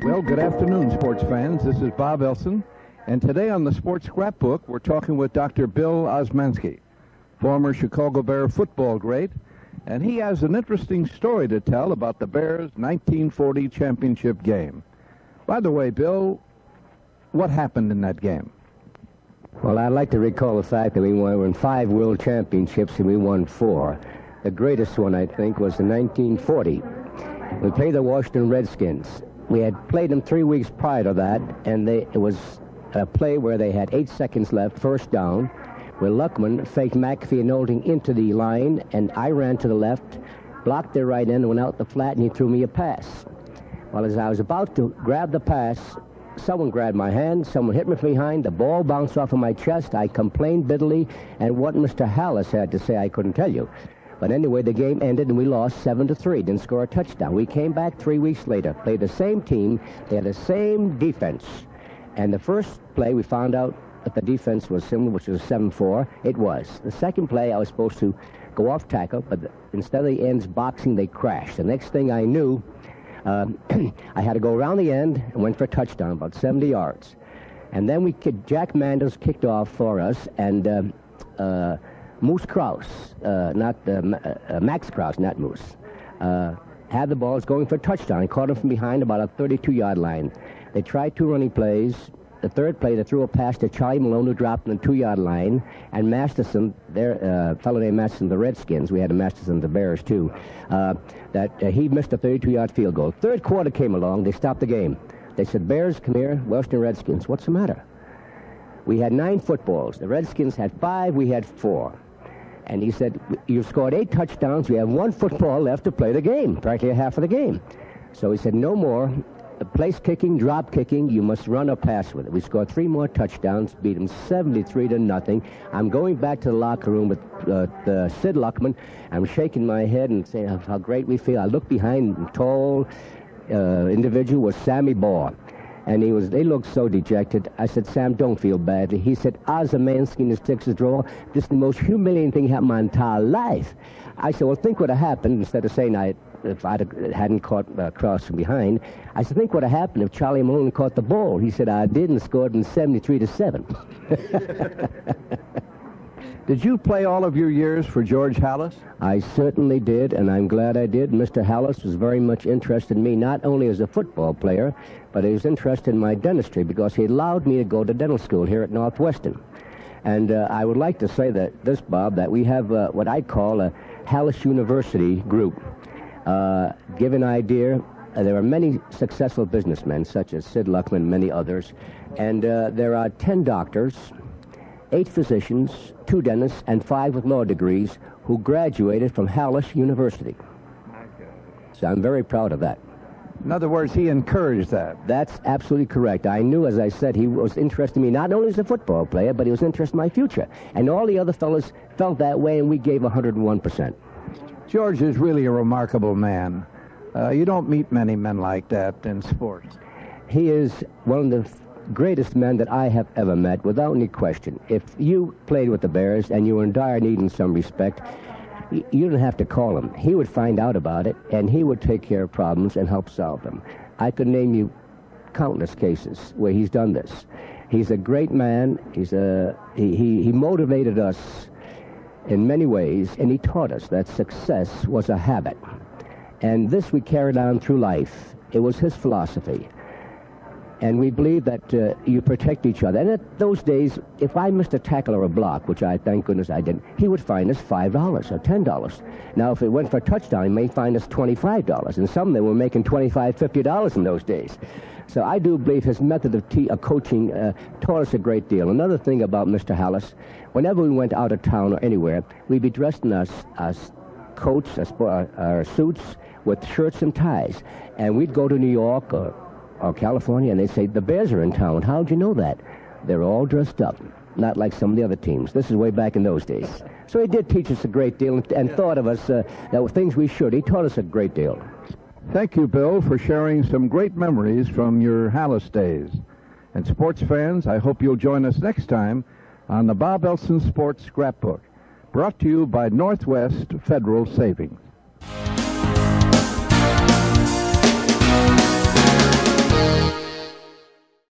Well, good afternoon, sports fans. This is Bob Elson, and today on the Sports Scrapbook, we're talking with Dr. Bill Osmanski, former Chicago Bear football great, and he has an interesting story to tell about the Bears' 1940 championship game. By the way, Bill, what happened in that game? Well, I'd like to recall the fact that we won 5 world championships and we won 4. The greatest one, I think, was in 1940. We played the Washington Redskins. We had played them 3 weeks prior to that, and it was a play where they had 8 seconds left, first down, where Luckman faked McAfee and Olding into the line, and I ran to the left, blocked their right end, went out the flat, and he threw me a pass. Well, as I was about to grab the pass, someone grabbed my hand, someone hit me from behind, the ball bounced off of my chest, I complained bitterly, and what Mr. Hallis had to say I couldn't tell you. But anyway, the game ended and we lost 7-3, didn't score a touchdown. We came back 3 weeks later, played the same team, they had the same defense. And the first play we found out that the defense was similar, which was 7-4. It was. The second play I was supposed to go off tackle, but instead of the ends boxing, they crashed. The next thing I knew, I had to go around the end and went for a touchdown, about 70 yards. And then Jack Manders kicked off for us, and Moose Krause, Max Krause, not Moose, had the balls going for a touchdown. He caught him from behind about a 32-yard line. They tried 2 running plays. The third play, they threw a pass to Charlie Malone, who dropped on the 2-yard line, and Masterson, their fellow named Masterson, the Redskins, we had a Masterson, the Bears, too, he missed a 32-yard field goal. Third quarter came along. They stopped the game. They said, Bears, come here. Washington Redskins, what's the matter? We had 9 footballs. The Redskins had 5. We had 4. And he said, you've scored 8 touchdowns. We have 1 football left to play the game, practically half of the game. So he said, no more. Place kicking, drop kicking, you must run or pass with it. We scored 3 more touchdowns, beat them 73-0. I'm going back to the locker room with Sid Luckman. I'm shaking my head and saying how great we feel. I look behind, a tall individual was Sammy Baugh. And they looked so dejected. I said, Sam, don't feel badly. He said, Osmanski in his Texas draw, this is the most humiliating thing happened my entire life. I said, well, think what happened, instead of saying if I hadn't caught Krause from behind. I said, think what happened if Charlie Malone caught the ball. He said, I did, and scored in 73-7. Did you play all of your years for George Hallis? I certainly did, and I'm glad I did. Mr. Hallis was very much interested in me, not only as a football player, but he was interested in my dentistry because he allowed me to go to dental school here at Northwestern. And I would like to say that Bob, that we have what I call a Hallis University group. Give an idea, there are many successful businessmen, such as Sid Luckman and many others, and there are 10 doctors, 8 physicians, 2 dentists, and 5 with law degrees who graduated from Hallis University. So I'm very proud of that. In other words, he encouraged that. That's absolutely correct. I knew, as I said, he was interested in me not only as a football player, but he was interested in my future. And all the other fellows felt that way, and we gave 101%. George is really a remarkable man. You don't meet many men like that in sports. He is one of the greatest men that I have ever met, without any question. If you played with the Bears and you were in dire need in some respect, you didn't have to call him. He would find out about it, and he would take care of problems and help solve them. I could name you countless cases where he's done this. He's a great man. He motivated us in many ways, and he taught us that success was a habit. And this we carried on through life. It was his philosophy. And we believe that you protect each other. And at those days, if I missed a tackle or a block, which I, thank goodness I didn't, he would fine us $5 or $10. Now, if it went for a touchdown, he may fine us $25. And some of them were making $25, $50 in those days. So I do believe his method of coaching taught us a great deal. Another thing about Mr. Hallis, whenever we went out of town or anywhere, we'd be dressed in our coats, our suits, with shirts and ties. And we'd go to New York or California, and they'd say, the Bears are in town. How'd you know that? They're all dressed up, not like some of the other teams. This is way back in those days. So he did teach us a great deal and thought of us that were things we should. He taught us a great deal. Thank you, Bill, for sharing some great memories from your Hallis days. And sports fans, I hope you'll join us next time on the Bob Elson Sports Scrapbook, brought to you by Northwest Federal Savings.